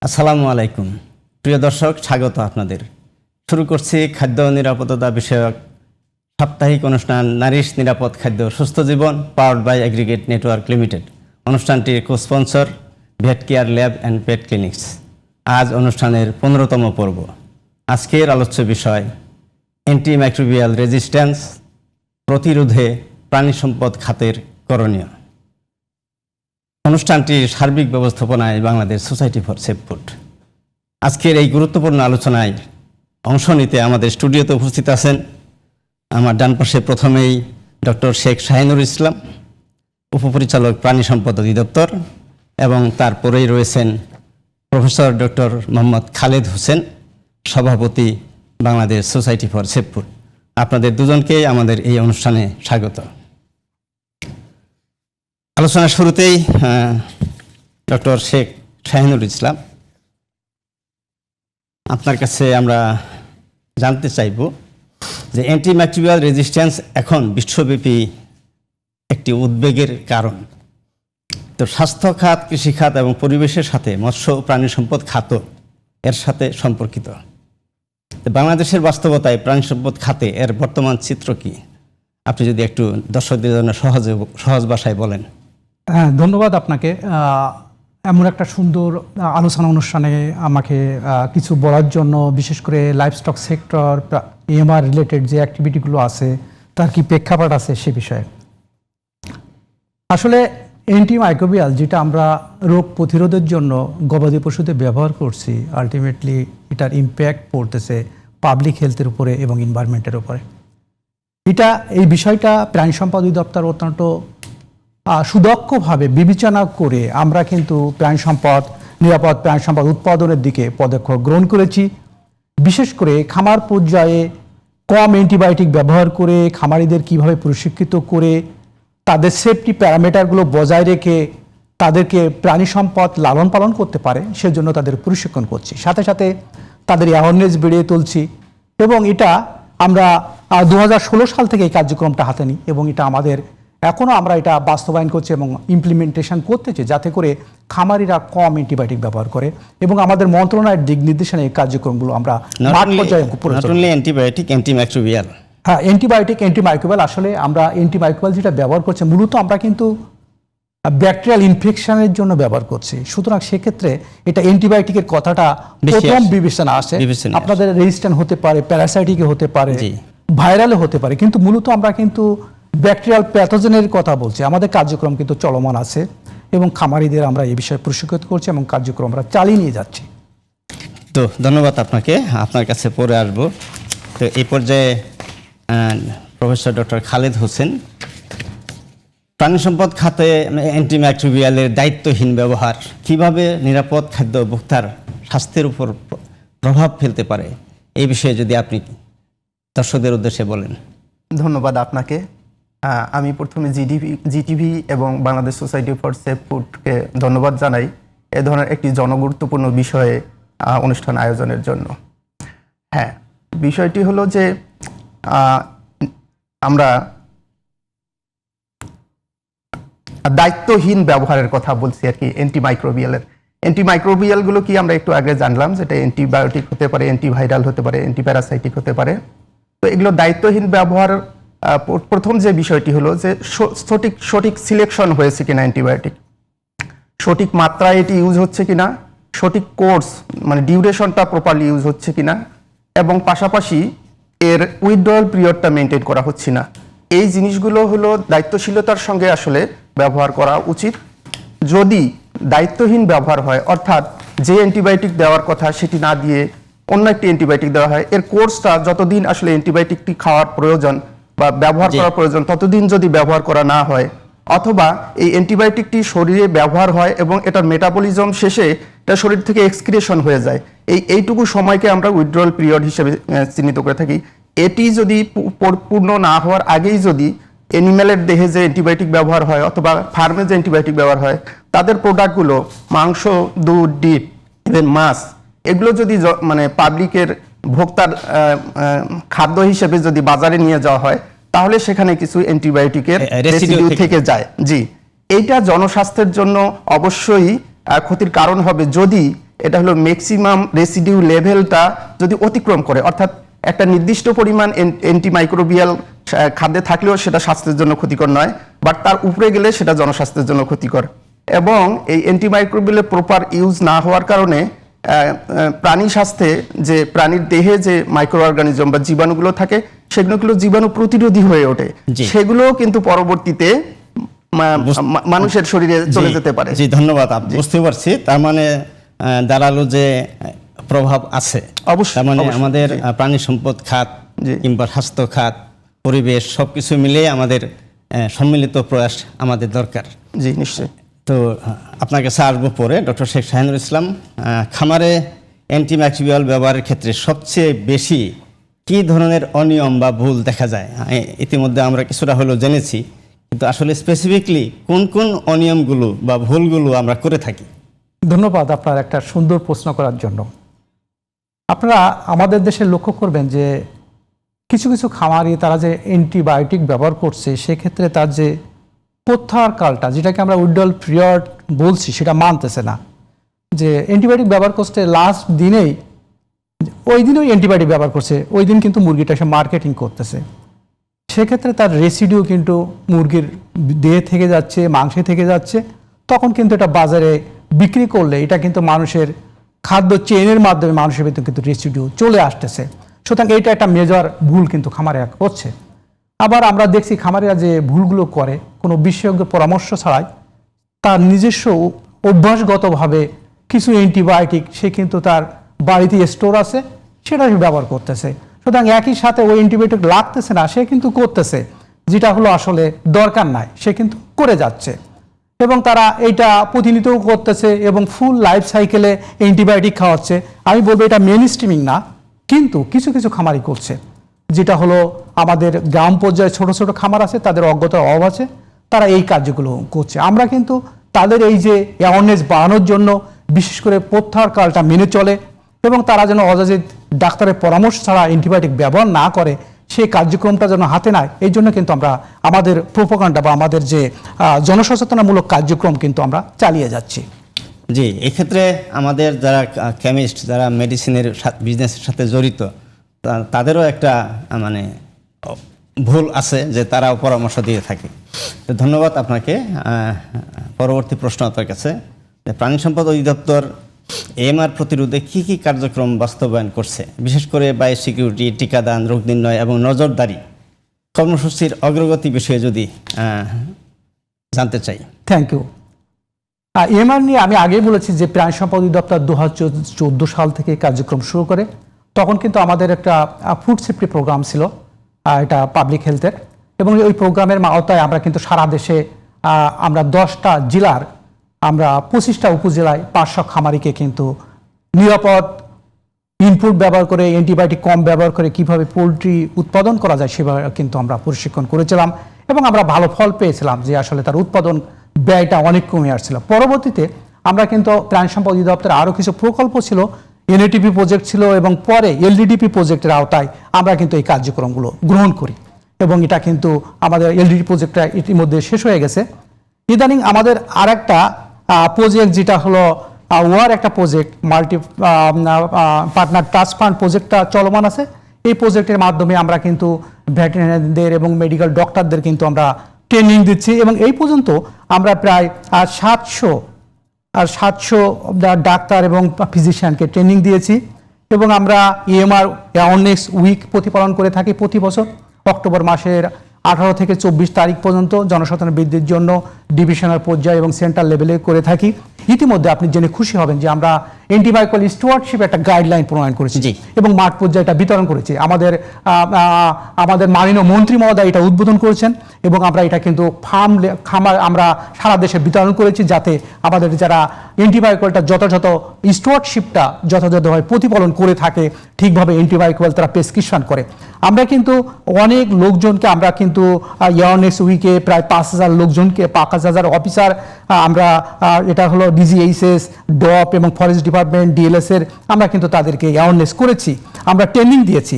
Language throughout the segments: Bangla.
আসসালামু আলাইকুম প্রিয় দর্শক, স্বাগত আপনাদের। শুরু করছি খাদ্য নিরাপত্তা বিষয়ক সাপ্তাহিক অনুষ্ঠান নারিশ নিরাপদ খাদ্য সুস্থ জীবন, powered by aggregate network limited. অনুষ্ঠানটির co sponsor vet care lab and pet clinics. আজ অনুষ্ঠানের 15তম পর্ব। আজকের আলোচ্য বিষয় অ্যান্টিমাইক্রোবিয়াল রেজিস্ট্যান্স প্রতিরোধে প্রাণী সম্পদ খাতের করণীয়। অনুষ্ঠানটির সার্বিক ব্যবস্থাপনায় Bangladesh society for safe food. আজকের এই গুরুত্বপূর্ণ আলোচনায় অংশ নিতে আমাদের স্টুডিওতে উপস্থিত আছেন আমার ডান পাশে প্রথমেই ডক্টর শেখ শাহিনুর ইসলাম, উপপরিচালক প্রাণী সম্পদ অধিদপ্তর, এবং তারপরেই রয়েছেন প্রফেসর ডক্টর মোহাম্মদ খালেদ হোসেন, সভাপতি Bangladesh society for safe food. আপনাদের দুজনকেই আমাদের এই অনুষ্ঠানে স্বাগত। আলোচনার শুরুতেই ডক্টর শেখ শাহিনুর ইসলাম, আপনার কাছে আমরা জানতে চাইব যে অ্যান্টিমাইক্রোবিয়াল রেজিস্ট্যান্স এখন বিশ্বব্যাপী একটি উদ্বেগের কারণ। তো স্বাস্থ্য খাত, কৃষি খাত এবং পরিবেশের সাথে মৎস্য ও প্রাণী সম্পদ খাত এর সাথে সম্পর্কিত। বাংলাদেশের বাস্তবতায় প্রাণী সম্পদ খাতে এর বর্তমান চিত্র কি? আপনি যদি একটু দর্শকদের জন্য সহজ ভাষায় বলেন। হ্যাঁ, ধন্যবাদ আপনাকে। এমন একটা সুন্দর আলোচনা অনুষ্ঠানে আমাকে কিছু বলার জন্য, বিশেষ করে লাইভস্টক সেক্টর, এএমআর রিলেটেড যে অ্যাক্টিভিটিগুলো আছে তার কি প্রেক্ষাপট আছে সে বিষয়ে। আসলে অ্যান্টিমাইক্রোবিয়াল যেটা আমরা রোগ প্রতিরোধের জন্য গবাদি পশুতে ব্যবহার করছি, আলটিমেটলি এটার ইম্প্যাক্ট পড়তেছে পাবলিক হেলথের উপরে এবং এনভায়রনমেন্টের উপরে। এই বিষয়টা প্রাণী সম্পদ অধিদপ্তর অত্যন্ত সুদক্ষভাবে বিবেচনা করে আমরা কিন্তু নিরাপদ প্রাণী সম্পদ উৎপাদনের দিকে পদক্ষেপ গ্রহণ করেছি। বিশেষ করে খামার পর্যায়ে কম অ্যান্টিবায়োটিক ব্যবহার করে খামারিদের কিভাবে প্রশিক্ষিত করে তাদের সেফটি প্যারামিটারগুলো বজায় রেখে তাদেরকে প্রাণী সম্পদ লালন পালন করতে পারে সেজন্য তাদের প্রশিক্ষণ করছি। সাথে সাথে তাদের অ্যাওয়ারনেস বেড়িয়ে তুলছি এবং এটা আমরা 2016 সাল থেকে এই কার্যক্রমটা হাতে নিই এবং এটা এখনও আমরা এটা বাস্তবায়ন করছি এবং ইমপ্লিমেন্টেশন করতেছি যাতে করে খামারিরা কম অ্যান্টিবায়োটিক ব্যবহার করে, এবং আমাদের মন্ত্রণালয়ের দিক নির্দেশনা এই কার্যক্রমগুলো আমরা মাঠ পর্যায়ে অ্যান্টিবায়োটিক অ্যান্টিমাইক্রোবিয়াল। আসলে আমরা অ্যান্টিমাইক্রোবিয়াল যেটা ব্যবহার করছি মূলত আমরা কিন্তু ব্যাকটেরিয়াল ইনফেকশনের জন্য ব্যবহার করছি। সুতরাং সেক্ষেত্রে এটা অ্যান্টিবায়োটিকের কথাটা প্রথম বিবেচনা আসে। আপনাদের রেজিস্ট্যান্ট হতে পারে, প্যারাসাইটিকে হতে পারে, ভাইরালে হতে পারে, কিন্তু মূলত আমরা কিন্তু ব্যাকটেরিয়াল প্যাথোজেনের কথা বলছি। আমাদের কার্যক্রম কিন্তু চলমান আছে এবং খামারিদের আমরা এই বিষয়ে প্রশিক্ষিত করছি এবং কার্যক্রম আমরা চালিয়ে নিয়ে যাচ্ছি। তো ধন্যবাদ আপনাকে। আপনার কাছে পরে আসবো। তো এই পর্যায়ে প্রফেসর ডক্টর খালেদ হোসেন, প্রাণী সম্পদ খাতে অ্যান্টিমাইক্রোবিয়ালের দায়িত্বহীন ব্যবহার কিভাবে নিরাপদ খাদ্য ভোক্তার স্বাস্থ্যের উপর প্রভাব ফেলতে পারে, এই বিষয়ে যদি আপনি দর্শকদের উদ্দেশ্যে বলেন। ধন্যবাদ আপনাকে। আমি প্রথমে জিটিভি এবং বাংলাদেশ সোসাইটি ফর সেফ ফুডকে ধন্যবাদ জানাই এ ধরনের একটি জনগুরুত্বপূর্ণ বিষয়ে অনুষ্ঠান আয়োজনের জন্য। হ্যাঁ, বিষয়টি হলো যে আমরা দায়িত্বহীন ব্যবহারের কথা বলছি আর কি। অ্যান্টিমাইক্রোবিয়ালগুলো কি আমরা একটু আগে জানলাম, যেটা অ্যান্টিবায়োটিক হতে পারে, অ্যান্টিভাইরাল হতে পারে, অ্যান্টিপ্যারাসাইটিক হতে পারে। তো এগুলো দায়িত্বহীন ব্যবহার প্রথম যে বিষয়টি হলো যে সঠিক সিলেকশন হয়েছে কিনা, অ্যান্টিবায়োটিক সঠিক মাত্রায় এটি ইউজ হচ্ছে কিনা, সঠিক কোর্স মানে ডিউরেশনটা প্রপারলি ইউজ হচ্ছে কিনা, এবং পাশাপাশি এর উইথড্রয়াল পিরিয়ডটা মেনটেন করা হচ্ছে না। এই জিনিসগুলো হলো দায়িত্বশীলতার সঙ্গে আসলে ব্যবহার করা উচিত। যদি দায়িত্বহীন ব্যবহার হয়, অর্থাৎ যে অ্যান্টিবায়োটিক দেওয়ার কথা সেটি না দিয়ে অন্য একটি অ্যান্টিবায়োটিক দেওয়া হয়, এর কোর্সটা যতদিন আসলে অ্যান্টিবায়োটিকটি খাওয়ার প্রয়োজন বা ব্যবহার করা প্রয়োজন ততদিন যদি ব্যবহার করা না হয়, অথবা এই অ্যান্টিবায়োটিকটি শরীরে ব্যবহার হয় এবং এটার মেটাবলিজম শেষে এটা শরীর থেকে এক্সক্রিয়েশন হয়ে যায়, এইটুকু সময়কে আমরা উইথড্রয়াল পিরিয়ড হিসেবে চিহ্নিত করে থাকি। এটি যদি পূর্ণ না হওয়ার আগেই যদি অ্যানিম্যালের দেহে যে অ্যান্টিবায়োটিক ব্যবহার হয় অথবা ফার্মে যে অ্যান্টিবায়োটিক ব্যবহার হয়, তাদের প্রোডাক্টগুলো মাংস, দুধ, ডিম, ইভেন মাছ, এগুলো যদি মানে পাবলিকের ভোক্তার খাদ্য হিসেবে যদি বাজারে নিয়ে যাওয়া হয়, তাহলে সেখানে কিছু অ্যান্টিবায়োটিকের রেসিডিউ থেকে যায়। জি, এইটা জনস্বাস্থ্যের জন্য অবশ্যই ক্ষতির কারণ হবে যদি এটা হলো ম্যাক্সিমাম রেসিডিউ লেভেলটা যদি অতিক্রম করে, অর্থাৎ একটা নির্দিষ্ট পরিমাণ অ্যান্টিমাইক্রোবিয়াল খাদ্যে থাকলেও সেটা স্বাস্থ্যের জন্য ক্ষতিকর নয়, বাট তার উপরে গেলে সেটা জনস্বাস্থ্যের জন্য ক্ষতিকর। এবং এই অ্যান্টিমাইক্রোবিয়ালের প্রপার ইউজ না হওয়ার কারণে প্রাণী স্বাস্থ্যে যে প্রাণীর দেহে যে মাইক্রো অর্গানিজম বা জীবাণুগুলো থাকে সেগুলো জীবাণু প্রতিরোধী হয়ে ওঠে, জি। সেগুলো কিন্তু পরবর্তীতে মানুষের শরীরে চলে যেতে পারে। জি, ধন্যবাদ। বুঝতে পারছি, তার মানে দাঁড়ালো যে প্রভাব আছে। অবশ্যই, তার মানে অবশ্যই, আমাদের জি। প্রাণী সম্পদ খাত জি। কিংবা স্বাস্থ্য খাত, পরিবেশ সবকিছু মিলিয়ে আমাদের সম্মিলিত প্রয়াস আমাদের দরকার। জি, নিশ্চয়ই। তো আপনার কাছে আসবো পরে। ডক্টর শেখ শাহিনুর ইসলাম, খামারে অ্যান্টিমাইক্রোবিয়াল ব্যবহারের ক্ষেত্রে সবচেয়ে বেশি কী ধরনের অনিয়ম বা ভুল দেখা যায়? ইতিমধ্যে আমরা কিছুটা হলেও জেনেছি, কিন্তু আসলে স্পেসিফিকলি কোন কোন অনিয়মগুলো বা ভুলগুলো আমরা করে থাকি? ধন্যবাদ আপনার একটা সুন্দর প্রশ্ন করার জন্য। আপনারা আমাদের দেশে লক্ষ্য করবেন যে কিছু কিছু খামারি তারা যে অ্যান্টিবায়োটিক ব্যবহার করছে, সেক্ষেত্রে তার যে প্রত্যাহারকালটা, যেটাকে আমরা উইথড্রল পিরিয়ড বলছি, সেটা মানতেছে না। যে অ্যান্টিবায়োটিক ব্যবহার করছে লাস্ট দিনেই, ওই দিনই অ্যান্টিবায়োটিক ব্যবহার করছে, ওই দিন কিন্তু মুরগিটা সে মার্কেটিং করতেছে। সেক্ষেত্রে তার রেসিডিউ কিন্তু মুরগির দেহে থেকে যাচ্ছে, মাংসে থেকে যাচ্ছে। তখন কিন্তু এটা বাজারে বিক্রি করলে এটা কিন্তু মানুষের খাদ্য চেইনের মাধ্যমে মানুষের ভিতরে কিন্তু রেসিডিউ চলে আসতেছে। সুতরাং এইটা একটা মেজর ভুল কিন্তু খামারে করছে। আবার আমরা দেখছি খামারিরা যে ভুলগুলো করে কোনো বিশেষজ্ঞের পরামর্শ ছাড়াই তার নিজস্ব অভ্যাসগতভাবে কিছু অ্যান্টিবায়োটিক সে কিন্তু তার বাড়িতে স্টোর আছে, সেটা সে ব্যবহার করতেছে। সুতরাং একই সাথে ওই অ্যান্টিবায়োটিক লাগতেছে না, সে কিন্তু করতেছে, যেটা হলো আসলে দরকার নাই, সে কিন্তু করে যাচ্ছে। এবং তারা এইটা প্রতিনিয়ত করতেছে এবং ফুল লাইফ সাইকেলে অ্যান্টিবায়োটিক খাওয়াচ্ছে। আমি বলবো এটা মেন স্ট্রিমিং না, কিন্তু কিছু কিছু খামারি করছে, যেটা হলো আমাদের গ্রাম পর্যায়ে ছোট ছোট খামার আছে, তাদের অজ্ঞতার অভাব আছে, তারা এই কার্যগুলো করছে। আমরা কিন্তু তাদের এই যে অ্যাওয়ারনেস বাড়ানোর জন্য বিশেষ করে প্রত্যাহারকালটা মেনে চলে এবং তারা যেন অযাচিত ডাক্তারের পরামর্শ ছাড়া অ্যান্টিবায়োটিক ব্যবহার না করে, সেই কার্যক্রমটা যেন হাতে নেয়, এই জন্য কিন্তু আমরা আমাদের প্রোপাগান্ডা বা আমাদের যে জনসচেতনামূলক কার্যক্রম কিন্তু আমরা চালিয়ে যাচ্ছি। জি, এক্ষেত্রে আমাদের যারা কেমিস্ট, যারা মেডিসিনের বিজনেসের সাথে জড়িত, তাদেরও একটা মানে ভুল আছে যে তারাও পরামর্শ দিয়ে থাকে। তো ধন্যবাদ আপনাকে। পরবর্তী প্রশ্ন আপনার কাছে, প্রাণী সম্পদ অধিদপ্তর এএমআর প্রতিরোধে কী কী কার্যক্রম বাস্তবায়ন করছে, বিশেষ করে বায়োসিকিউরিটি, টিকাদান, রোগ নির্ণয় এবং নজরদারি কর্মসূচির অগ্রগতি বিষয়ে যদি জানতে চাই। Thank you. এমআর নিয়ে আমি আগেই বলেছি যে প্রাণী সম্পদ অধিদপ্তর 2014 সাল থেকে কার্যক্রম শুরু করে। তখন কিন্তু আমাদের একটা ফুড সেফটি প্রোগ্রাম ছিল, এটা পাবলিক হেলথের, এবং ওই প্রোগ্রামের আওতায় আমরা কিন্তু সারা দেশে আমরা 10টা জেলার আমরা 25টা উপজেলায় 500 খামারিকে কিন্তু নিরাপদ ইনপুট ব্যবহার করে, অ্যান্টিবায়োটিক কম ব্যবহার করে কিভাবে পোলট্রি উৎপাদন করা যায় সেভাবে কিন্তু আমরা প্রশিক্ষণ করেছিলাম এবং আমরা ভালো ফল পেয়েছিলাম যে আসলে তার উৎপাদন ব্যয়টা অনেক কমে আসছিল। পরবর্তীতে আমরা কিন্তু প্রাণী সম্পদ অধিদপ্তরের আরও কিছু প্রকল্প ছিল, এনএটিপি প্রজেক্ট ছিল এবং পরে এলডিডিপি প্রজেক্টের আওতায় আমরা কিন্তু এই কার্যক্রমগুলো গ্রহণ করি এবং এটা কিন্তু আমাদের এলডিডি প্রজেক্টটা ইতিমধ্যে শেষ হয়ে গেছে। ইদানিং আমাদের আর একটা প্রজেক্ট যেটা হলো ওয়ার একটা project, multi partner trust fund প্রজেক্টটা চলমান আছে। এই প্রজেক্টের মাধ্যমে আমরা কিন্তু ভেটেরিনারিদের এবং মেডিকেল ডক্টরদের কিন্তু আমরা ট্রেনিং দিচ্ছি এবং এই পর্যন্ত আমরা প্রায় 700 ডাক্তার এবং ফিজিশিয়ানকে ট্রেনিং দিয়েছি এবং আমরা ইএমআর অ্যাওয়ারনেস উইক প্রতিপালন করে থাকি প্রতি বছর অক্টোবর মাসের 18 থেকে 24 তারিখ পর্যন্ত জনসচেতনতা বৃদ্ধির জন্য ডিভিশনাল পর্যায়ে এবং সেন্ট্রাল লেভেলে করে থাকি। ইতিমধ্যে আপনি জেনে খুশি হবেন যে আমরা অ্যান্টিবায়োটিক স্টুয়ার্ডশিপ একটা গাইডলাইন প্রণয়ন করেছি এবং মাঠ পর্যায়ে এটা বিতরণ করেছি। আমাদের মাননীয় মন্ত্রী মহোদয় এটা উদ্বোধন করেছেন এবং আমরা এটা কিন্তু খামার আমরা সারা দেশে বিতরণ করেছি, যাতে আমাদের যারা অ্যান্টিবায়োটিকটা যথাযথ স্টুয়ার্ডশিপটা যথাযথভাবে প্রতিপালন করে থাকে, ঠিকভাবে অ্যান্টিবায়োটিক তারা প্রেসক্রিপশন করে। আমরা কিন্তু অনেক লোকজনকে আমরা কিন্তু অ্যাওয়ারনেস উইকে প্রায় 5000 লোকজনকে 5000 অফিসার আমরা এটা হলো ডিজিএইচএস, ডপ এবং ফরেস্ট ডিপার্টমেন্ট, ডিএলএস এর আমরা কিন্তু তাদেরকে অ্যাওয়ারনেস করেছি, আমরা ট্রেনিং দিয়েছি।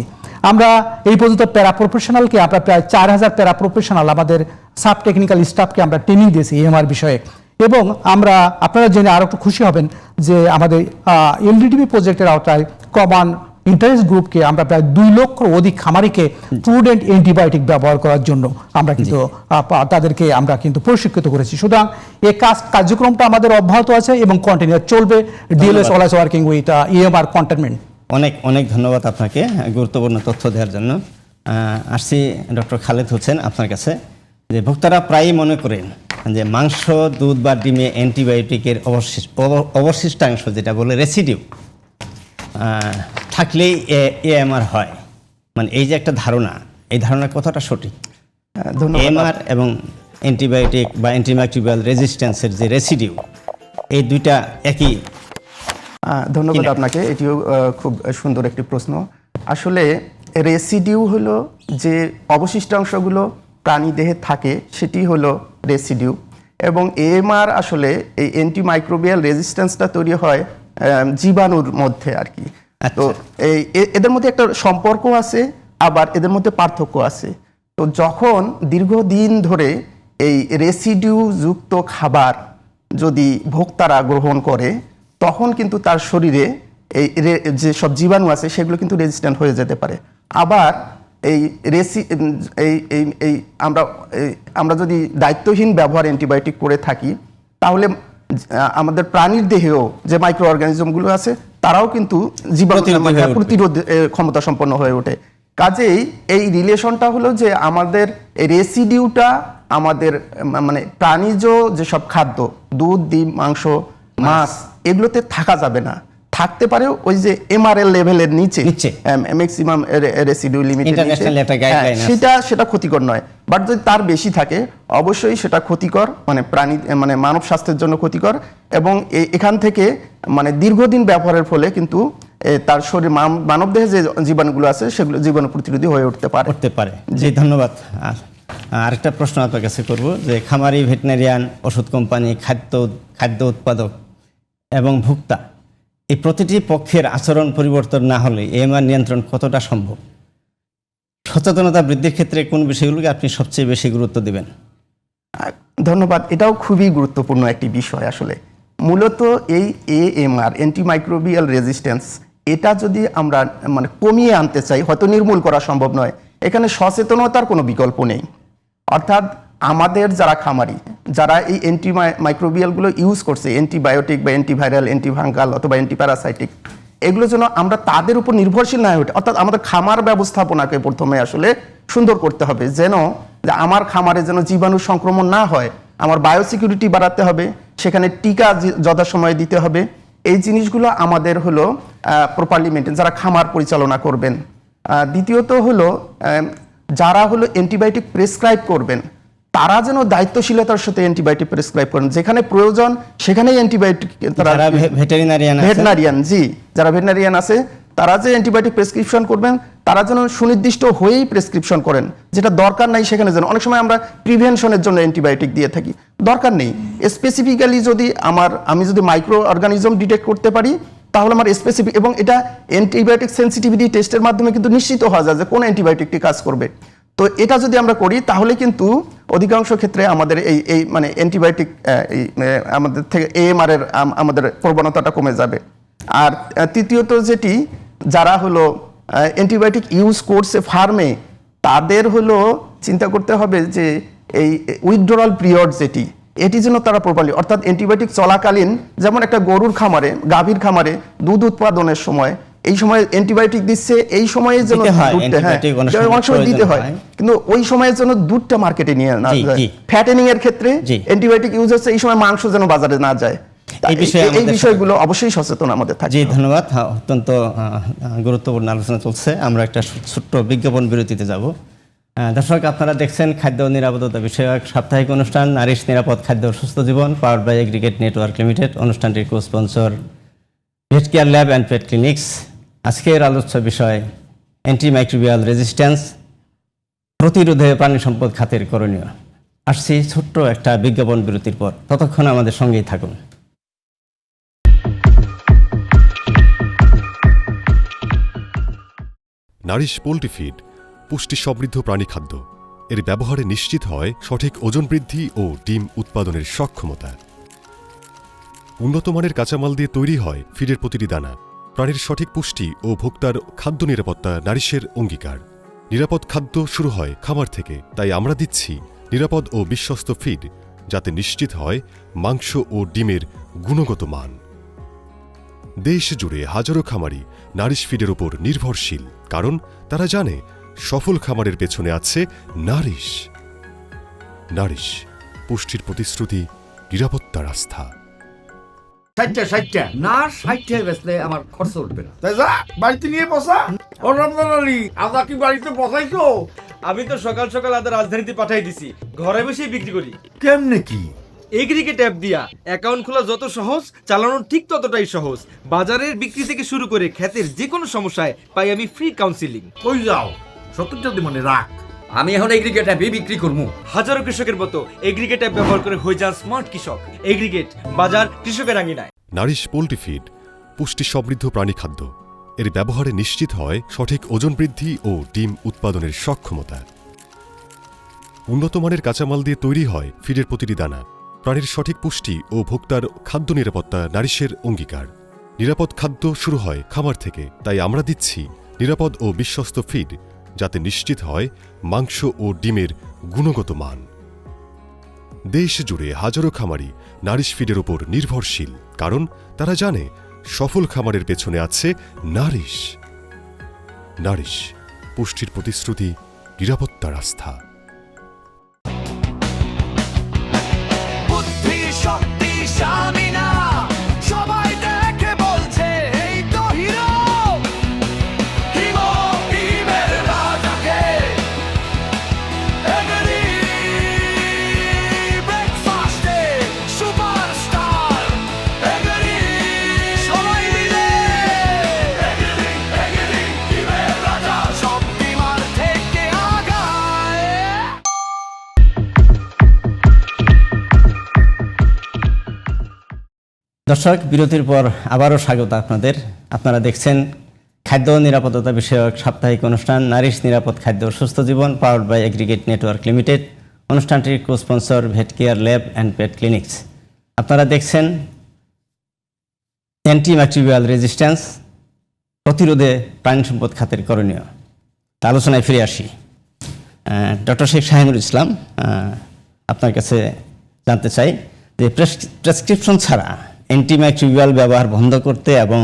আমরা এই পর্যন্ত প্যারা প্রফেশনালকে আমরা প্রায় 4000 প্যারা প্রফেশনাল আমাদের সাব টেকনিক্যাল স্টাফকে আমরা ট্রেনিং দিয়েছি এএমআর বিষয়ে এবং আমরা আপনারা জেনে আরো একটু খুশি হবেন যে আমাদের এলডিডিবি প্রজেক্টের আওতায় কমন ইন্টারেস্ট গ্রুপকে আমরা প্রায় 2 লক্ষর অধিক খামারিকে প্রুডেন্ট অ্যান্টিবায়োটিক ব্যবহার করার জন্য আমরা কিন্তু তাদেরকে আমরা কিন্তু প্রশিক্ষিত করেছি। সুতরাং এই কার্যক্রমটা আমাদের অব্যাহত আছে এবং কন্টিনিউ চলবে। DLS always working with EMR containment. অনেক অনেক ধন্যবাদ আপনাকে গুরুত্বপূর্ণ তথ্য দেওয়ার জন্য। আসছি ডক্টর খালেদ হোসেন আপনার কাছে, যে ভোক্তারা প্রায়ই মনে করেন যে মাংস, দুধ বা ডিমে অ্যান্টিবায়োটিকের অবশিষ্টাংশ, যেটা বলে রেসিডিউ, থাকলেই এএমআর হয়। মানে এই যে একটা ধারণা, এই ধারণা কতটা সঠিক? ধন্যবাদ। এএমআর এবং অ্যান্টিবায়োটিক বা অ্যান্টিমাইক্রোবিয়াল রেজিস্ট্যান্সের যে রেসিডিউ, এই দুইটা একই? ধন্যবাদ আপনাকে, এটিও খুব সুন্দর একটি প্রশ্ন। আসলে রেসিডিউ হলো যে অবশিষ্টাংশগুলো প্রাণী দেহে থাকে, সেটি হলো রেসিডিউ। এবং এএমআর আসলে এই অ্যান্টিমাইক্রোবিয়াল রেজিস্ট্যান্সটা তৈরি হয় জীবাণুর মধ্যে আর কি। তো এদের মধ্যে একটা সম্পর্ক আছে, আবার এদের মধ্যে পার্থক্য আছে। তো যখন দীর্ঘদিন ধরে এই রেসিডিউ যুক্ত খাবার যদি ভোক্তারা গ্রহণ করে, তখন কিন্তু তার শরীরে এই যে সব জীবাণু আছে সেগুলো কিন্তু রেজিস্ট্যান্ট হয়ে যেতে পারে। আবার এই আমরা যদি দায়িত্বহীন ব্যবহার অ্যান্টিবায়োটিক করে থাকি, তাহলে আমাদের প্রাণীর দেহেও যে মাইক্রো অর্গানিজমগুলো আছে তারাও কিন্তু জীবাণু প্রতিরোধ ক্ষমতা সম্পন্ন হয়ে ওঠে। কাজেই এই রিলেশনটা হলো যে আমাদের রেসিডিউটা আমাদের মানে প্রাণীজ যেসব খাদ্য, দুধ, ডিম, মাংস, মাছ, এগুলোতে থাকা যাবে না। থাকতে পারে ওই যে এমআরএল লেভেলের নিচে, ম্যাক্সিমাম রেসিডিউ লিমিটের নিচে, সেটা ক্ষতিকর নয়। বাট যদি তার বেশি থাকে, অবশ্যই সেটা ক্ষতিকর, মানে প্রাণী মানে মানব স্বাস্থ্যের জন্য ক্ষতিকর। এবং এখান থেকে মানে দীর্ঘদিন ব্যবহারের ফলে কিন্তু তার শরীর মানব দেহে যে জীবাণুগুলো আছে সেগুলো জীবাণু প্রতিরোধী হয়ে উঠতে পারে। জি, ধন্যবাদ। আরেকটা প্রশ্ন আপনার কাছে করব, যে খামারি, ভেটেরিনারিয়ান, ওষুধ কোম্পানি, খাদ্য উৎপাদক এবং ভোক্তা, এই প্রতিটি পক্ষের আচরণ পরিবর্তন না হলে এএমআর নিয়ন্ত্রণ কতটা সম্ভব? সচেতনতা বৃদ্ধির ক্ষেত্রে কোন বিষয়গুলোকে আপনি সবচেয়ে বেশি গুরুত্ব দিবেন? ধন্যবাদ। এটাও খুবই গুরুত্বপূর্ণ একটি বিষয়। আসলে মূলত এই এএমআর, অ্যান্টিমাইক্রোবিয়াল রেজিস্ট্যান্স, এটা যদি আমরা মানে কমিয়ে আনতে চাই, হয়তো নির্মূল করা সম্ভব নয়, এখানে সচেতনতার কোনো বিকল্প নেই। অর্থাৎ আমাদের যারা খামারি, যারা এই অ্যান্টিমাইক্রোবিয়ালগুলো ইউজ করছে, অ্যান্টিবায়োটিক বা অ্যান্টিভাইরাল, অ্যান্টিভাঙ্গাল অথবা অ্যান্টিপ্যারাসাইটিক, এগুলো যেন আমরা তাদের উপর নির্ভরশীল না হয়ে ওঠে। অর্থাৎ আমাদের খামার ব্যবস্থাপনাকে প্রথমে আসলে সুন্দর করতে হবে, যেন যে আমার খামারে যেন জীবাণু সংক্রমণ না হয়। আমার বায়োসিকিউরিটি বাড়াতে হবে, সেখানে টিকা যথাসময়ে দিতে হবে। এই জিনিসগুলো আমাদের হলো প্রপারলি মেনটেন, যারা খামার পরিচালনা করবেন। দ্বিতীয়ত হলো যারা হলো অ্যান্টিবায়োটিক প্রেসক্রাইব করবেন, তারা যেন দায়িত্বশীলতার সাথে অ্যান্টিবায়োটিক প্রেসক্রাইব করেন। যেখানে প্রয়োজন সেখানেই অ্যান্টিবায়োটিক, যারা ভেটেরিনারিয়ান আছে, তারা যে অ্যান্টিবায়োটিক প্রেসক্রিপশন করবেন, তারা যেন সুনির্দিষ্ট হয়েই প্রেসক্রিপশন করেন। যেটা দরকার নাই সেখানে যেন, অনেক সময় আমরা প্রিভেনশনের জন্য অ্যান্টিবায়োটিক দিয়ে থাকি, দরকার নেই। স্পেসিফিক্যালি যদি আমি যদি মাইক্রো অর্গানিজম ডিটেক্ট করতে পারি, তাহলে আমার স্পেসিফিক, এবং এটা অ্যান্টিবায়োটিক সেন্সিটিভিটি টেস্টের মাধ্যমে কিন্তু নিশ্চিত হওয়া যায় যে কোন অ্যান্টিবায়োটিকটি কাজ করবে। তো এটা যদি আমরা করি, তাহলে কিন্তু অধিকাংশ ক্ষেত্রে আমাদের এই মানে অ্যান্টিবায়োটিক আমাদের থেকে এএমআর এর আমাদের প্রবণতাটা কমে যাবে। আর তৃতীয়ত যেটি, যারা হলো অ্যান্টিবায়োটিক ইউজ করছে ফার্মে, তাদের হলো চিন্তা করতে হবে যে এই উইথড্রয়াল পিরিয়ড যেটি, এটি যেন তারা প্রপারলি, অর্থাৎ অ্যান্টিবায়োটিক চলাকালীন, যেমন একটা গরুর খামারে, গাভীর খামারে দুধ উৎপাদনের সময় এই সময় অ্যান্টিবায়োটিক দিচ্ছে, এই সময়ে যেন অনেক সময় দিতে হয়, কিন্তু ওই সময়ের জন্য দুধটা মার্কেটে নিয়ে না যায়। ফ্যাটেনিং এর ক্ষেত্রে অ্যান্টিবায়োটিক ইউজ হচ্ছে, এই সময় মাংস যেন বাজারে না যায়। এই বিষয়গুলো অবশ্যই সচেতন আমাদের থাকবে। জি, ধন্যবাদ। অত্যন্ত গুরুত্বপূর্ণ আলোচনা চলছে। আমরা একটা ছোট্ট বিজ্ঞাপন বিরতিতে যাব। দর্শক, আপনারা দেখছেন খাদ্য নিরাপত্তা বিষয়ক সাপ্তাহিক অনুষ্ঠান নারিশ নিরাপদ খাদ্য সুস্থ জীবন, powered by aggregate network limited. অনুষ্ঠানটির co sponsor vet care lab and pet clinics. আজকের আলোচ্য বিষয় অ্যান্টিমাইক্রোবিয়াল রেজিস্ট্যান্স প্রতিরোধে প্রাণী সম্পদ খাতের করণীয়। আসছি ছোট্ট একটা বিজ্ঞাপন বিরতির পর, ততক্ষণ আমাদের সঙ্গেই থাকুন। নারিশ পোল্ট্রি ফিড পুষ্টি সমৃদ্ধ প্রাণী খাদ্য। এর ব্যবহারে নিশ্চিত হয় সঠিক ওজন বৃদ্ধি ও ডিম উৎপাদনের সক্ষমতা। উন্নত মানের কাঁচামাল দিয়ে তৈরি হয় ফিডের প্রতিটি দানা। প্রাণীর সঠিক পুষ্টি ও ভোক্তার খাদ্য নিরাপত্তা নারিশের অঙ্গীকার। নিরাপদ খাদ্য শুরু হয় খামার থেকে, তাই আমরা দিচ্ছি নিরাপদ ও বিশ্বস্ত ফিড, যাতে নিশ্চিত হয় মাংস ও ডিমের গুণগত মান। দেশ জুড়ে হাজারো খামারি নারিশ ফিডের উপর নির্ভরশীল, কারণ তারা জানে সফল খামারের পেছনে আছে নারিশ। নারিশ, পুষ্টির প্রতিশ্রুতি, নিরাপত্তার আস্থা। 60 না 60 বেচলে আমার খরচ উঠবে না। তাই যা বাড়িতে নিয়ে বসা। ও রমজান আলী, আদা কি বাড়িতে বসাইছো? আমি তো সকাল সকাল আদা রাজধানীতে পাঠাই দিছি, ঘরে বসেই বিক্রি করি। কেমনে কি? এগ্রিগেট অ্যাপ দিয়া অ্যাকাউন্ট খোলা যত সহজ, চালানো ঠিক ততটাই সহজ। বাজারের বিক্রি থেকে শুরু করে ক্ষেতের যে কোনো সমস্যায় পাই আমি ফ্রি কাউন্সিলিং। কই যাও? 70 মনে রাখ। আমি এখন এগ্রিগেট অ্যাপে বিক্রি করবো। হাজারো কৃষকের মতো এগ্রিগেট অ্যাপ ব্যবহার করে হয়ে যান স্মার্ট কৃষক। এগ্রিগেট, বাজার কৃষকের আঙিনায়। নারিশ পোল্ট্রি ফিড, পুষ্টি সমৃদ্ধ প্রাণী খাদ্য। এর ব্যবহারে নিশ্চিত হয় সঠিক ওজন বৃদ্ধি ও ডিম উৎপাদনের সক্ষমতা। উন্নত মানের কাঁচামাল দিয়ে তৈরি হয় ফিডের প্রতিটি দানা। প্রাণীর সঠিক পুষ্টি ও ভোক্তার খাদ্য নিরাপত্তা নারিশের অঙ্গীকার। নিরাপদ খাদ্য শুরু হয় খামার থেকে, তাই আমরা দিচ্ছি নিরাপদ ও বিশ্বস্ত ফিড, যাতে নিশ্চিত হয় মাংস ও ডিমের গুণগত মান। দেশ জুড়ে হাজারো খামারি নারিশ ফিডের উপর নির্ভরশীল, কারণ তারা জানে সফল খামারের পেছনে আছে নারিশ। নারিশ, পুষ্টির প্রতিশ্রুতি, নিরাপত্তার আস্থা। বুদ্ধি শক্তি স্বামীনা সবাই দেখে বলছে এই তো হিরো। হিমো হিমের রাজাকে এগরি ব্রেকফাস্টে সুপারস্টার এগরি সবাই মিলে এগরি এগরি হিমের রাজা সব বিমার থেকে আগায়। দর্শক, বিরতির পর আবারও স্বাগত আপনাদের। আপনারা দেখছেন খাদ্য নিরাপত্তা বিষয়ক সাপ্তাহিক অনুষ্ঠান নারিশ নিরাপদ খাদ্য সুস্থ জীবন, powered by aggregate network limited. অনুষ্ঠানটির co sponsor vet care lab and pet clinics. আপনারা দেখছেন অ্যান্টিম্যাক্রিবিয়াল রেজিস্ট্যান্স প্রতিরোধে প্রাণী সম্পদ খাতের করণীয়। তা আলোচনায় ফিরে আসি। ডক্টর শেখ শাহিনুর ইসলাম, আপনার কাছে জানতে চাই যে প্রেসক্রিপশন ছাড়া অ্যান্টিমাইক্রোবিয়াল ব্যবহার বন্ধ করতে এবং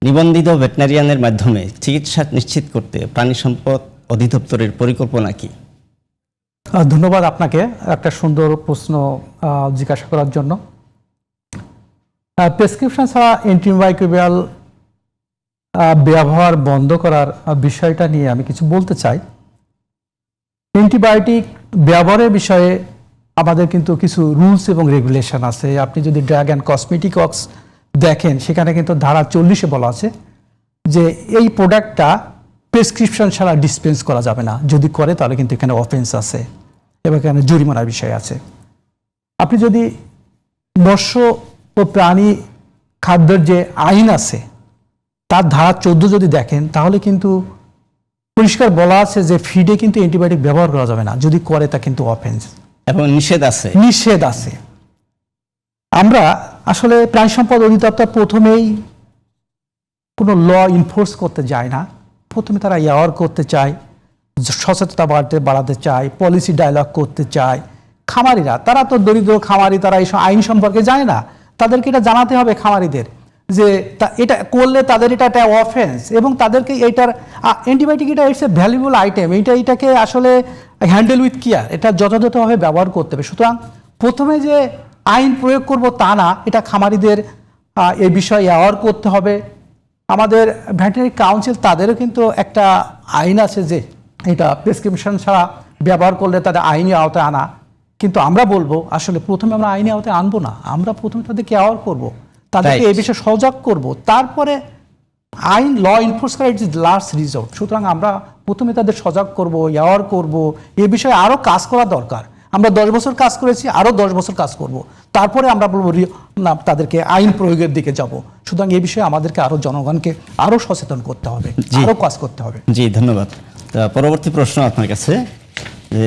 নিবন্ধিত ভেটেরিনারিয়ানের মাধ্যমে চিকিৎসা নিশ্চিত করতে প্রাণী সম্পদ অধিদপ্তরের পরিকল্পনা কি? ধন্যবাদ আপনাকে একটা সুন্দর প্রশ্ন জিজ্ঞাসা করার জন্য। প্রেসক্রিপশন ছাড়া অ্যান্টিমাইক্রোবিয়াল ব্যবহার বন্ধ করার বিষয়টা নিয়ে আমি কিছু বলতে চাই। অ্যান্টিবায়োটিক ব্যবহারের বিষয়ে আমাদের কিন্তু কিছু রুলস এবং রেগুলেশন আছে। আপনি যদি ড্রাগ অ্যান্ড কসমেটিক্স দেখেন, সেখানে কিন্তু ধারা 40-এ বলা আছে যে এই প্রোডাক্টটা প্রেসক্রিপশন ছাড়া ডিসপেন্স করা যাবে না। যদি করে তাহলে কিন্তু এখানে অফেন্স আছে এবং এখানে জরিমানার বিষয় আছে। আপনি যদি মৎস্য ও প্রাণী খাদ্যের যে আইন আছে তার ধারা 14 যদি দেখেন, তাহলে কিন্তু পরিষ্কার বলা আছে যে ফিডে কিন্তু অ্যান্টিবায়োটিক ব্যবহার করা যাবে না, যদি করে তা কিন্তু অফেন্স এবং নিষেধ আছে। নিষেধ আছে। আমরা আসলে প্রাণী সম্পদ অধিদপ্তর প্রথমেই কোনো ল ইনফোর্স করতে যায় না। প্রথমে তারা অ্যাওয়ার করতে চায়, সচেতনতা বাড়াতে চায়, পলিসি ডায়ালগ করতে চায়। খামারিরা, তারা তো দরিদ্র খামারি, তারা এইসব আইন সম্পর্কে জানে না। তাদেরকে এটা জানাতে হবে খামারিদের যে এটা করলে তাদের এটা একটা অফেন্স, এবং তাদেরকে এইটার অ্যান্টিবায়োটিক এটা ইটস এ ভ্যালুয়েবল আইটেম, এটাকে আসলে হ্যান্ডেল উইথ কেয়ার, এটা যথাযথভাবে ব্যবহার করতে হবে। সুতরাং প্রথমে যে আইন প্রয়োগ করব তা না, এটা খামারিদের এই বিষয়ে অ্যাওয়ার করতে হবে। আমাদের ভেটেরিনারি কাউন্সিল তাদেরও কিন্তু একটা আইন আছে যে এটা প্রেসক্রিপশন ছাড়া ব্যবহার করলে তাদের আইনি আওতায় আনা। কিন্তু আমরা বলবো আসলে প্রথমে আমরা আইনি আওতায় আনবো না, আমরা প্রথমে তাদেরকে অ্যাওয়ার করবো, তাদেরকে এই বিষয়ে সজাগ করব, তারপরে আইন ল ইনফোর্স করা ইট ইজ লাস্ট রিসোর্ট। সুতরাং আমরা প্রথমে তাদের সজাগ করব, অ্যাওয়ার করব। এ বিষয়ে আরও কাজ করা দরকার। আমরা 10 বছর কাজ করেছি, আরও 10 বছর কাজ করব, তারপরে আমরা বলবো না তাদেরকে আইন প্রয়োগের দিকে যাব। সুতরাং এই বিষয়ে আমাদেরকে আরও জনগণকে আরও সচেতন করতে হবে, আরও কাজ করতে হবে। জি, ধন্যবাদ। পরবর্তী প্রশ্ন আপনার কাছে যে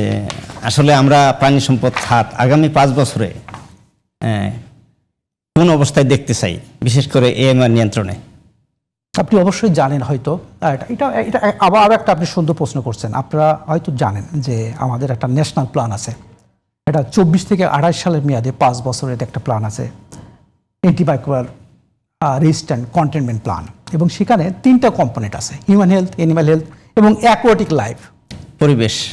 আসলে আমরা প্রাণী সম্পদ খাত আগামী 5 বছরে কোন অবস্থায় দেখতে চাই, বিশেষ করে এএমআর নিয়ন্ত্রণে? আপনি অবশ্যই জানেন হয়তো, এটা এটা আবার একটা আপনি সুন্দর প্রশ্ন করছেন। আপনারা হয়তো জানেন যে আমাদের একটা ন্যাশনাল প্ল্যান আছে, এটা 24 থেকে 28 সালের মেয়াদে 5 বছরের একটা প্ল্যান আছে, অ্যান্টিমাইক্রোবিয়াল রেজিস্ট্যান্ট কন্টেনমেন্ট প্ল্যান, এবং সেখানে 3টা কম্পোনেন্ট আছে: হিউম্যান হেলথ, অ্যানিম্যাল হেলথ এবং অ্যাকোয়াটিক লাইফ।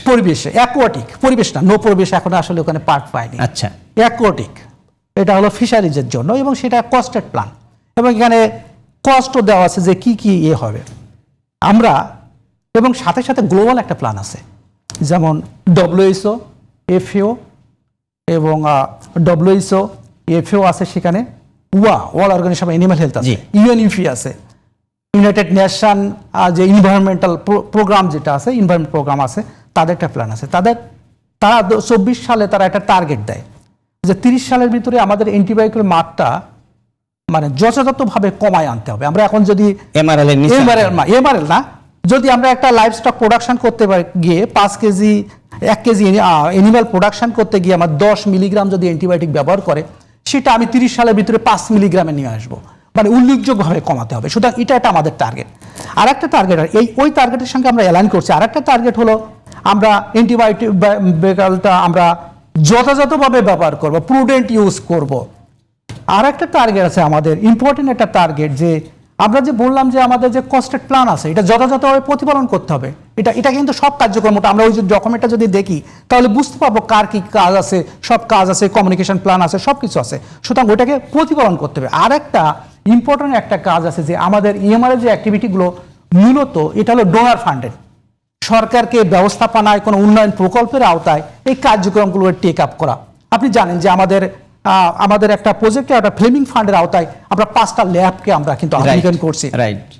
পরিবেশে অ্যাকোয়াটিক, পরিবেশ না, নো পরিবেশ এখন আসলে ওখানে পার্ট পায়নি। আচ্ছা, অ্যাকোয়াটিক এটা হলো ফিশারিজের জন্য, এবং সেটা কস্টেড প্ল্যান, এবং এখানে কস্টও দেওয়া আছে যে কি কি হবে আমরা, এবং সাথে সাথে গ্লোবাল একটা প্ল্যান আছে, যেমন WHO, FAO এবং WHO, FAO আছে সেখানে, World Organisation of Animal Health আছে, UNEP আছে, ইউনাইটেড নেশন যে এনভায়রনমেন্টাল প্রোগ্রাম যেটা আছে, এনভায়রনমেন্ট প্রোগ্রাম আছে, তাদের একটা প্ল্যান আছে। তারা 24 সালে তারা একটা টার্গেট দেয় যে 30 সালের ভিতরে আমাদের অ্যান্টিবায়োটিকের মাত্রা মানে যথাযথভাবে কমায় আনতে হবে। আমরা এখন যদি এমআরএল না, যদি আমরা একটা লাইভ স্টক প্রোডাকশন করতে গিয়ে 1 কেজি অ্যানিমাল প্রোডাকশন করতে গিয়ে আমার 10 মিলিগ্রাম যদি অ্যান্টিবায়োটিক ব্যবহার করে, সেটা আমি 30 সালের ভিতরে 5 মিলিগ্রামে নিয়ে আসবো, মানে উল্লেখযোগ্যভাবে কমাতে হবে। সুতরাং এটা আমাদের টার্গেট। আর একটা টার্গেট, ওই টার্গেটের সঙ্গে আমরা অ্যালাইন করছি। আর একটা টার্গেট হলো আমরা অ্যান্টিবায়োটিকটা আমরা যথাযথভাবে ব্যবহার করব, প্রুডেন্ট ইউজ করব। আর একটা টার্গেট আছে আমাদের, ইম্পর্টেন্ট একটা টার্গেট, যে আমরা যে বললাম যে আমাদের যে কস্টেড প্ল্যান আছে, এটা যথাযথভাবে প্রতিপালন করতে হবে। এটা কিন্তু সব কার্যক্রমটা আমরা ওই যে ডকুমেন্টটা যদি দেখি তাহলে বুঝতে পারবো কার কি কাজ আছে, সব কাজ আছে, কমিউনিকেশন প্ল্যান আছে, সব কিছু আছে। সুতরাং ওইটাকে প্রতিপালন করতে হবে। আর একটা ইম্পর্টেন্ট একটা কাজ আছে যে আমাদের ইএমআর এর যে অ্যাক্টিভিটিগুলো মূলত এটা হলো ডোনার ফান্ডেড, সরকারকে ব্যবস্থাপনায় কোনো উন্নয়ন প্রকল্পের আওতায় এই কার্যক্রমগুলো টেক আপ করা। আপনি জানেন যে আমাদের একটা প্রজেক্টে একটা ফ্লেমিং ফান্ডের আওতায় আমরা 5টা ল্যাবকে আমরা কিন্তু আবেদন করছি।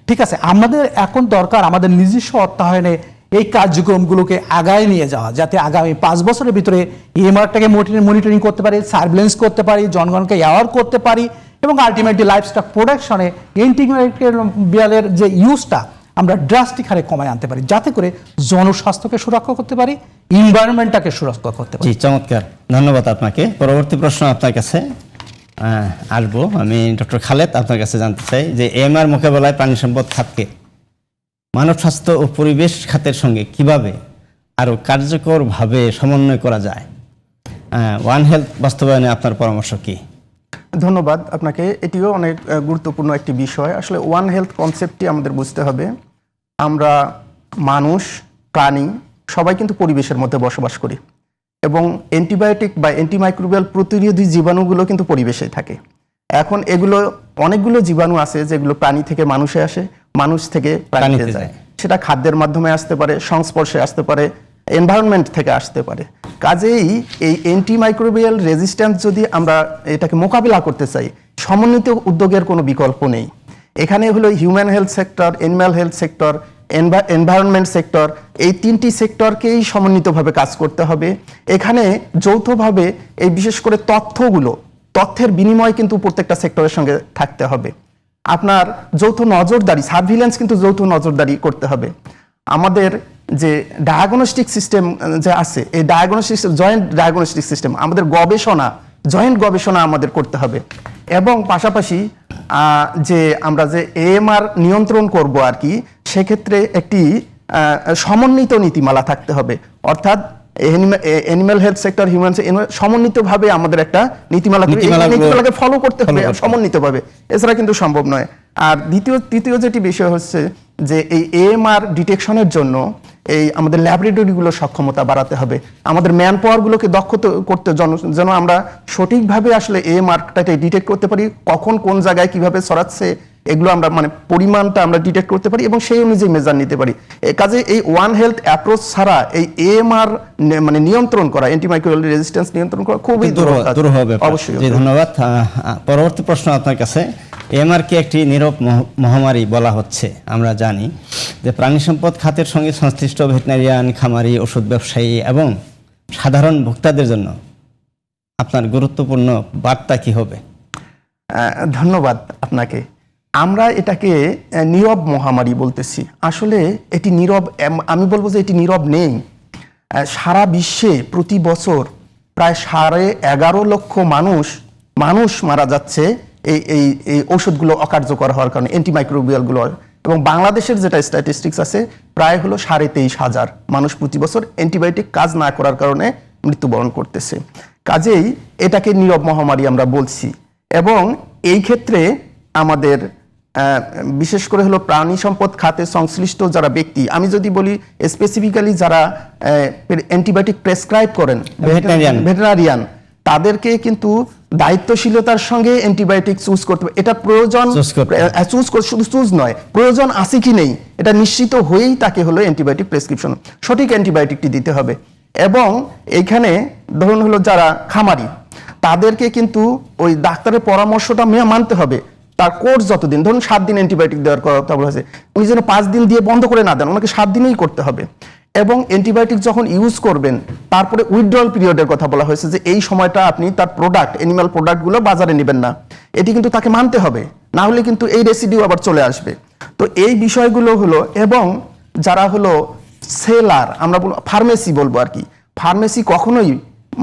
ঠিক আছে, আমাদের এখন দরকার আমাদের নিজস্ব অর্থায়নে এই কার্যক্রমগুলোকে আগায় নিয়ে যাওয়া, যাতে আগামী 5 বছরের ভিতরে ইএমআরটাকে মনিটরিং করতে পারি, সার্ভিলেন্স করতে পারি, জনগণকে অ্যাওয়ার করতে পারি, এবং আলটিমেটলি লাইফ স্টক প্রোডাকশনে অ্যান্টিমাইক্রোবিয়ালের যে ইউজটা আমরা ড্রাস্টিক হারে কমায় আনতে পারি, যাতে করে জনস্বাস্থ্যকে সুরক্ষা করতে পারি, এনভায়রনমেন্টটাকে সুরক্ষা করতে পারি। জি, চমৎকার, ধন্যবাদ আপনাকে। পরবর্তী প্রশ্ন আপনার কাছে আসবো। আমি ডক্টর খালেদ আপনার কাছে জানতে চাই যে এএমআর মোকাবেলায় প্রাণী সম্পদ খাতকে মানব স্বাস্থ্য ও পরিবেশ খাতের সঙ্গে কিভাবে আরও কার্যকরভাবে সমন্বয় করা যায়, ওয়ান হেলথ বাস্তবায়নে আপনার পরামর্শ কি? ধন্যবাদ আপনাকে। এটিও অনেক গুরুত্বপূর্ণ একটি বিষয়। আসলে ওয়ান হেলথ কনসেপ্টটি আমাদের বুঝতে হবে। আমরা মানুষ, প্রাণী সবাই কিন্তু পরিবেশের মধ্যে বসবাস করি, এবং অ্যান্টিবায়োটিক বা অ্যান্টিমাইক্রোবিয়াল প্রতিরোধী জীবাণুগুলো কিন্তু পরিবেশেই থাকে। এখন এগুলো অনেকগুলো জীবাণু আছে যেগুলো প্রাণী থেকে মানুষে আসে, মানুষ থেকে প্রাণীতে যায়। সেটা খাদ্যের মাধ্যমে আসতে পারে, সংস্পর্শে আসতে পারে, এনভায়রনমেন্ট থেকে আসতে পারে। কাজেই এই অ্যান্টিমাইক্রোবিয়াল রেজিস্ট্যান্স যদি আমরা এটাকে মোকাবিলা করতে চাই, সমন্বিত উদ্যোগের কোনো বিকল্প নেই। এখানে হলো human health sector, animal health sector, environment sector, এই 3টি সেক্টরকেই সমন্বিতভাবে কাজ করতে হবে। এখানে যৌথভাবে এই বিশেষ করে তথ্যের বিনিময় কিন্তু প্রত্যেকটা সেক্টরের সঙ্গে থাকতে হবে। আপনার যৌথ নজরদারি, সার্ভিলেন্স কিন্তু যৌথ নজরদারি করতে হবে। আমাদের যে ডায়াগনস্টিক সিস্টেম যে আছে, এই জয়েন্ট ডায়াগনস্টিক সিস্টেম, আমাদের জয়েন্ট গবেষণা আমাদের করতে হবে। এবং পাশাপাশি যে আমরা যে এএমআর নিয়ন্ত্রণ করব আর কি, সেক্ষেত্রে একটি সমন্বিত নীতিমালা থাকতে হবে। অর্থাৎ অ্যানিম্যাল হেলথ সেক্টর, হিউম্যান সমন্বিতভাবে আমাদের একটা নীতিমালাকে ফলো করতে হবে সমন্বিতভাবে, এছাড়া কিন্তু সম্ভব নয়। আর তৃতীয় যেটি বিষয় হচ্ছে যে এই এএমআর ডিটেকশনের জন্য এই আমাদের ল্যাবরেটরিগুলোর সক্ষমতা বাড়াতে হবে, আমাদের ম্যান পাওয়ারগুলোকে দক্ষ করতে, যেন আমরা সঠিকভাবে আসলে এএমআরটাকে ডিটেক্ট করতে পারি, কখন কোন জায়গায় কিভাবে ছড়াচ্ছে এগুলো আমরা মানে পরিমাণটা আমরা ডিটেক্ট করতে পারি এবং সেই অনুযায়ী মেজার নিতে পারি। কাজে এই ওয়ান হেলথ অ্যাপ্রোচ ছাড়া এই এএমআর মানে নিয়ন্ত্রণ করা, অ্যান্টিমাইক্রোবিয়াল রেজিস্ট্যান্স নিয়ন্ত্রণ করা খুবই দূর হবে। অবশ্যই। ধন্যবাদ। পরবর্তী প্রশ্ন আপনার কাছে। এএমআরকে একটি নীরব মহামারী বলা হচ্ছে। আমরা জানি যে প্রাণী সম্পদ খাতের সঙ্গে সংশ্লিষ্ট ভেটেরিনারিয়ান, খামারি, ওষুধ ব্যবসায়ী এবং সাধারণ ভোক্তাদের জন্য আপনার গুরুত্বপূর্ণ বার্তা কি হবে? ধন্যবাদ আপনাকে। আমরা এটাকে নীরব মহামারী বলতেছি। আসলে এটি নীরব, আমি বলবো যে এটি নীরব নেই। সারা বিশ্বে প্রতি বছর প্রায় 11.5 লক্ষ মানুষ মারা যাচ্ছে এই এই এই ওষুধগুলো অকার্যকর হওয়ার কারণে, অ্যান্টিমাইক্রোবিয়ালগুলো। এবং বাংলাদেশের যেটা স্ট্যাটিস্টিক্স আছে, প্রায় হলো 23,500 মানুষ প্রতি বছর অ্যান্টিবায়োটিক কাজ না করার কারণে মৃত্যুবরণ করতেছে। কাজেই এটাকে নীরব মহামারী আমরা বলছি। এবং এই ক্ষেত্রে আমাদের বিশেষ করে হলো প্রাণী সম্পদ খাতে সংশ্লিষ্ট যারা ব্যক্তি, আমি যদি বলি স্পেসিফিক্যালি যারা অ্যান্টিবায়োটিক প্রেসক্রাইব করেন, ভেটেরিনারিয়ান, তাদেরকে কিন্তু দায়িত্বশীলতার সঙ্গে অ্যান্টিবায়োটিক চুজ করতে হবে। এটা প্রয়োজন, শুধু চুজ নয়, প্রয়োজন আছে কি নেই এটা নিশ্চিত হয়েই তাকে হলো অ্যান্টিবায়োটিক প্রেসক্রিপশন, সঠিক অ্যান্টিবায়োটিকটি দিতে হবে। এবং এইখানে ধরুন হলো যারা খামারি, তাদেরকে কিন্তু ওই ডাক্তারের পরামর্শটা মানতে হবে। তার কোর্স যতদিন, ধরুন 7 দিন অ্যান্টিবায়োটিক দেওয়ার কথা বলা হয়েছে, উনি যেন 5 দিন দিয়ে বন্ধ করে না দেন, ওনাকে 7 দিনেই করতে হবে। এবং অ্যান্টিবায়োটিক যখন ইউজ করবেন, তারপরে উইথড্রল পিরিয়ডের কথা বলা হয়েছে যে এই সময়টা আপনি তার প্রোডাক্ট, অ্যানিমাল প্রোডাক্টগুলো বাজারে নেবেন না, এটি কিন্তু তাকে মানতে হবে, না হলে কিন্তু এই রেসিডিউ আবার চলে আসবে। তো এই বিষয়গুলো হলো, এবং যারা হলো সেলার, আমরা বলবো ফার্মেসি বলবো আর কি, ফার্মেসি কখনোই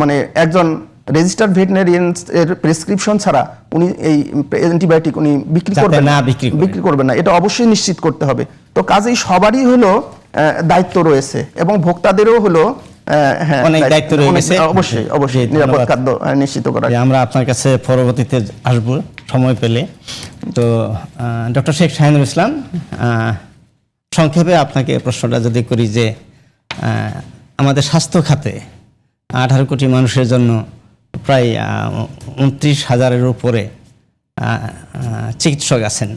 মানে একজন রেজিস্টার্ড ভেটেরিনারিয়ান এর প্রেসক্রিপশন ছাড়া উনি এই অ্যান্টিবায়োটিক উনি বিক্রি করবেন না, এটা অবশ্যই নিশ্চিত করতে হবে। তো কাজেই সবারই হলো দায়িত্ব রয়েছে, এবং ভোক্তাদেরও হলো অনেক দায়িত্ব রয়েছে, অবশ্যই নিরাপদ খাদ্য নিশ্চিত করা। আমরা আপনার কাছে পরবর্তীতে আসবো সময় পেলে। তো ডক্টর শেখ শাহিনুল ইসলাম, সংক্ষেপে আপনাকে প্রশ্নটা যদি করি যে আমাদের স্বাস্থ্য খাতে 18 কোটি মানুষের জন্য প্রায় 29,000-এর উপরে চিকিৎসক আছেন।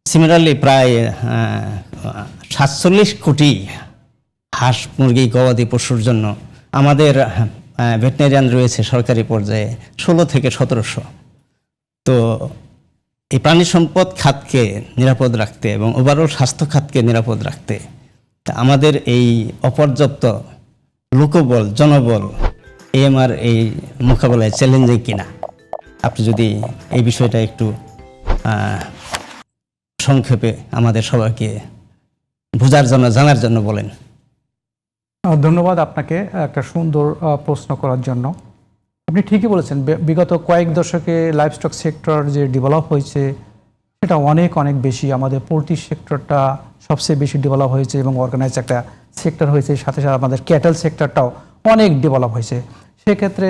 সিমিলারলি প্রায় 47 কোটি হাঁস, মুরগি, গবাদি পশুর জন্য আমাদের ভেটেরিনারিয়ান রয়েছে সরকারি পর্যায়ে 16 থেকে 1700। তো এই প্রাণী সম্পদ খাতকে নিরাপদ রাখতে এবং ওভারঅল স্বাস্থ্য খাতকে নিরাপদ রাখতে আমাদের এই অপর্যাপ্ত লোকবল, জনবল, AMR এই মোকাবেলায় চ্যালেঞ্জিং কিনা, আপনি যদি এই বিষয়টা একটু সংক্ষেপে আমাদের সবাইকে বোঝার জন্য, জানার জন্য বলেন। ধন্যবাদ আপনাকে একটা সুন্দর প্রশ্ন করার জন্য। আপনি ঠিকই বলেছেন, বিগত কয়েক দশকে লাইভস্টক সেক্টর যে ডেভেলপ হয়েছে সেটা অনেক অনেক বেশি। আমাদের পোলট্রি সেক্টরটা সবচেয়ে বেশি ডেভেলপ হয়েছে এবং অর্গানাইজ একটা সেক্টর হয়েছে, সাথে সাথে আমাদের ক্যাটেল সেক্টরটাও অনেক ডেভেলপ হয়েছে। সেক্ষেত্রে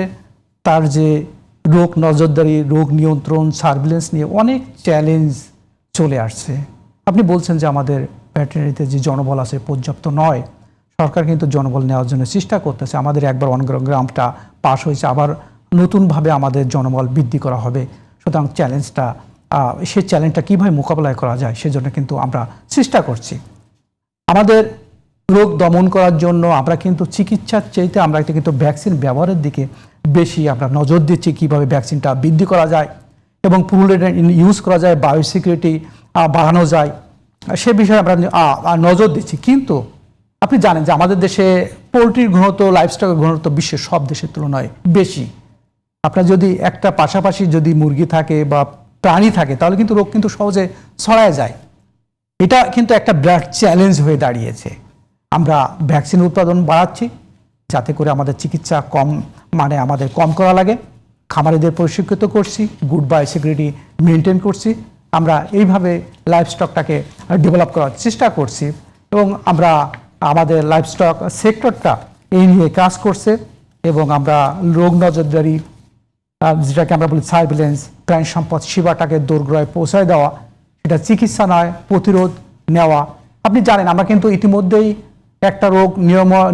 তার যে রোগ নজরদারি, রোগ নিয়ন্ত্রণ, সার্ভিলেন্স নিয়ে অনেক চ্যালেঞ্জ চলে আসছে। আপনি বলছেন যে আমাদের ভেটেরিনারিতে যে জনবল আছে পর্যাপ্ত নয়, সরকার কিন্তু জনবল নেওয়ার জন্য চেষ্টা করতেছে। আমাদের একবার অনগ্রামটা পাস হয়েছে, আবার নতুনভাবে আমাদের জনবল বৃদ্ধি করা হবে। সুতরাং সেই চ্যালেঞ্জটা কীভাবে মোকাবেলা করা যায় সেজন্য কিন্তু আমরা চেষ্টা করছি। আমাদের রোগ দমন করার জন্য আমরা কিন্তু চিকিৎসার চাইতে আমরা কিন্তু ভ্যাকসিন ব্যবহারের দিকে বেশি আমরা নজর দিচ্ছি, কীভাবে ভ্যাকসিনটা বৃদ্ধি করা যায় এবং পুরুলিয়া ইউজ করা যায়, বায়োসিকিউরিটি বাড়ানো যায়, সে বিষয়ে আমরা নজর দিচ্ছি। কিন্তু আপনি জানেন যে আমাদের দেশে পোলট্রির ঘনত্ব, লাইভস্টকের ঘনত্ব বিশ্বের সব দেশের তুলনায় বেশি। আপনার যদি একটা পাশাপাশি যদি মুরগি থাকে বা প্রাণী থাকে তাহলে কিন্তু রোগ কিন্তু সহজে ছড়ায় যায়। এটা কিন্তু একটা বিরাট চ্যালেঞ্জ হয়ে দাঁড়িয়েছে। আমরা ভ্যাকসিন উৎপাদন বাড়াচ্ছি যাতে করে আমাদের চিকিৎসা আমাদের কম করা লাগে। খামারিদের প্রশিক্ষিত করছি, গুড বায়োসিকিউরিটি মেনটেন করছি। আমরা এইভাবে লাইভস্টকটাকে ডেভেলপ করার চেষ্টা করছি এবং আমরা আমাদের লাইভস্টক সেক্টরটা এই নিয়ে কাজ করছে এবং আমরা রোগ নজরদারি, যেটাকে আমরা বলি সার্ভিলেন্স, প্রাণী সম্পদ সেবাটাকে দোরগোড়ায় পৌঁছায় দেওয়া, সেটা চিকিৎসা নয়, প্রতিরোধ নেওয়া। আপনি জানেন আমরা কিন্তু ইতিমধ্যেই একটা রোগ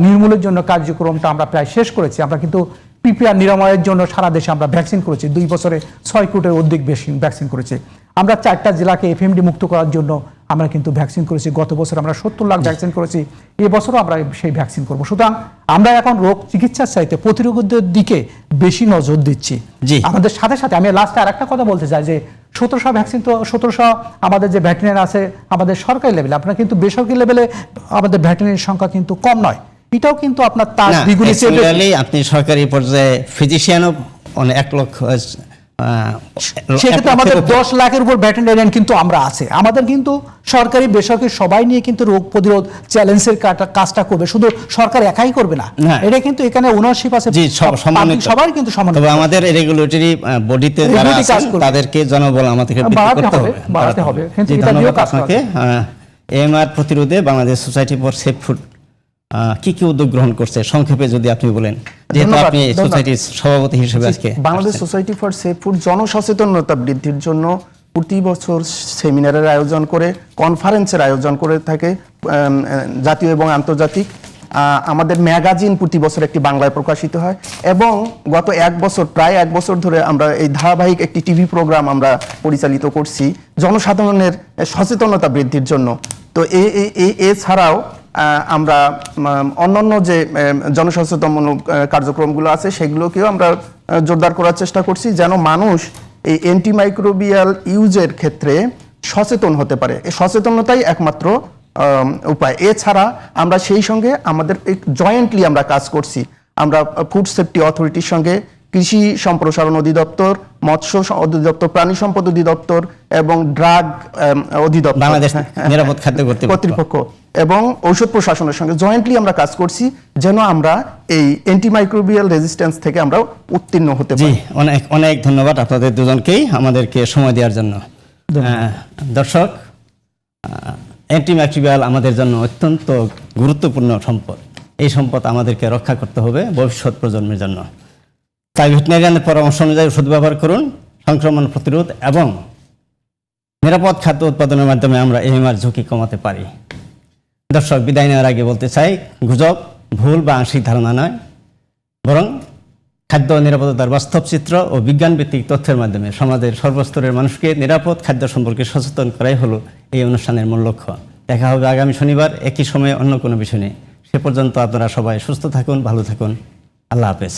নির্মূলের জন্য কার্যক্রমটা আমরা প্রায় শেষ করেছি। আমরা কিন্তু PPR নিরাময়ের জন্য সারা দেশে আমরা ভ্যাকসিন করেছি, 2 বছরে 6 কোটির অধিক বেশি ভ্যাকসিন করেছি। আমরা 4টা জেলাকে FMD মুক্ত করার জন্য আমরা কিন্তু ভ্যাকসিন করেছি। গত বছর আমরা 70 লাখ ভ্যাকসিন করেছি, এবছরও আমরা সেই ভ্যাকসিন করবো। সুতরাং আমরা এখন রোগ চিকিৎসার চাইতে প্রতিরোধের দিকে বেশি নজর দিচ্ছি। আমাদের সাথে সাথে আমি লাস্টে আর একটা কথা বলতে চাই যে 1700 ভ্যাকসিন, তো 1700 আমাদের যে ভেটেরিনারি আছে আমাদের সরকারি লেভেলে, আপনার কিন্তু বেসরকারি লেভেলে আমাদের ভেটেরিনারির সংখ্যা কিন্তু কম নয়। এটাও কিন্তু আপনার তার দ্বিগুণে। আপনি সরকারি পর্যায়ে ফিজিশিয়ানও 1 লক্ষ সেক্ষেত্রে আমাদের 10 লাখের উপর ভেটেরিনারিয়ান কিন্তু আমরা আছে। আমাদের কিন্তু সরকারি বেসরকারি সবাই নিয়ে কিন্তু রোগ প্রতিরোধ চ্যালেঞ্জের কাজটা করবে, শুধু সরকার একাই করবে না। হ্যাঁ। এটা কিন্তু এখানে ওনারশিপ আছে, জি, সম্মানিত। সবাই কিন্তু সমান। তবে আমাদের রেগুলেটরি বডিতে যারা Regulatory কাজ আছেন করবে। তাদেরকে জনবল আমাদেরকে বৃদ্ধি বাড়াতে করতে হবে, হবে, বাড়াতে হবে। কিন্তু জি, এটা নিয়েও ধন্যবাদ কাজ করা আপনাকে। এএমআর প্রতিরোধে Bangladesh society for safe food কি কি উদ্যোগ গ্রহণ করছে সংক্ষেপে যদি আপনি বলেন, যেহেতু ধন্যবাদ, আপনি ধন্যবাদ। সোসাইটির সভাপতি হিসেবে আজকে Bangladesh society for safe food জনসচেতনতা বৃদ্ধির জন্য প্রতি বছর সেমিনারের আয়োজন করে, কনফারেন্সের আয়োজন করে থাকে, জাতীয় এবং আন্তর্জাতিক। আমাদের ম্যাগাজিন প্রতি বছর একটি বাংলায় প্রকাশিত হয়, এবং গত প্রায় এক বছর ধরে আমরা এই ধারাবাহিক একটি টিভি প্রোগ্রাম আমরা পরিচালিত করছি জনসাধারণের সচেতনতা বৃদ্ধির জন্য। তো এছাড়াও আমরা অন্যান্য যে জনসচেতনমূলক কার্যক্রমগুলো আছে সেগুলোকেও আমরা জোরদার করার চেষ্টা করছি, যেন মানুষ এই অ্যান্টিমাইক্রোবিয়াল ইউজের ক্ষেত্রে সচেতন হতে পারে। এই সচেতনতাই একমাত্র উপায়। এছাড়া আমরা সেই সঙ্গে আমাদের জয়েন্টলি আমরা কাজ করছি। আমরা ফুড সেফটি অথরিটির সঙ্গে কৃষি সম্প্রসারণ অধিদপ্তর, মৎস্য অধিদপ্তর, প্রাণী সম্পদ অধিদপ্তর এবং ড্রাগ অধিদপ্তর, বাংলাদেশ নিরাপদ খাদ্য কর্তৃপক্ষ এবং ঔষধ প্রশাসনের সঙ্গে জয়েন্টলি আমরা কাজ করছি, যেন আমরা এই অ্যান্টিমাইক্রোবিয়াল রেজিস্ট্যান্স থেকে আমরা উত্তীর্ণ হতে জি, পারি। অনেক অনেক ধন্যবাদ আপনাদের দুজনকেই আমাদেরকে সময় দেওয়ার জন্য। দর্শক, অ্যান্টিমাইক্রোবিয়াল আমাদের জন্য অত্যন্ত গুরুত্বপূর্ণ সম্পদ। এই সম্পদ আমাদেরকে রক্ষা করতে হবে ভবিষ্যৎ প্রজন্মের জন্য। তাই ভেটেরিনারিয়ানের পরামর্শ অনুযায়ী ওষুধ ব্যবহার করুন, সংক্রমণ প্রতিরোধ এবং নিরাপদ খাদ্য উৎপাদনের মাধ্যমে আমরা এএমআর ঝুঁকি কমাতে পারি। দর্শক, বিদায় নেওয়ার আগে বলতে চাই, গুজব, ভুল বা আংশিক ধারণা নয়, বরং খাদ্য নিরাপত্তার বাস্তব চিত্র ও বিজ্ঞানভিত্তিক তথ্যের মাধ্যমে সমাজের সর্বস্তরের মানুষকে নিরাপদ খাদ্য সম্পর্কে সচেতন করাই হলো এই অনুষ্ঠানের মূল লক্ষ্য। দেখা হবে আগামী শনিবার একই সময়ে অন্য কোনো বিষয় নিয়ে। সে পর্যন্ত আপনারা সবাই সুস্থ থাকুন, ভালো থাকুন। আল্লাহ হাফেজ।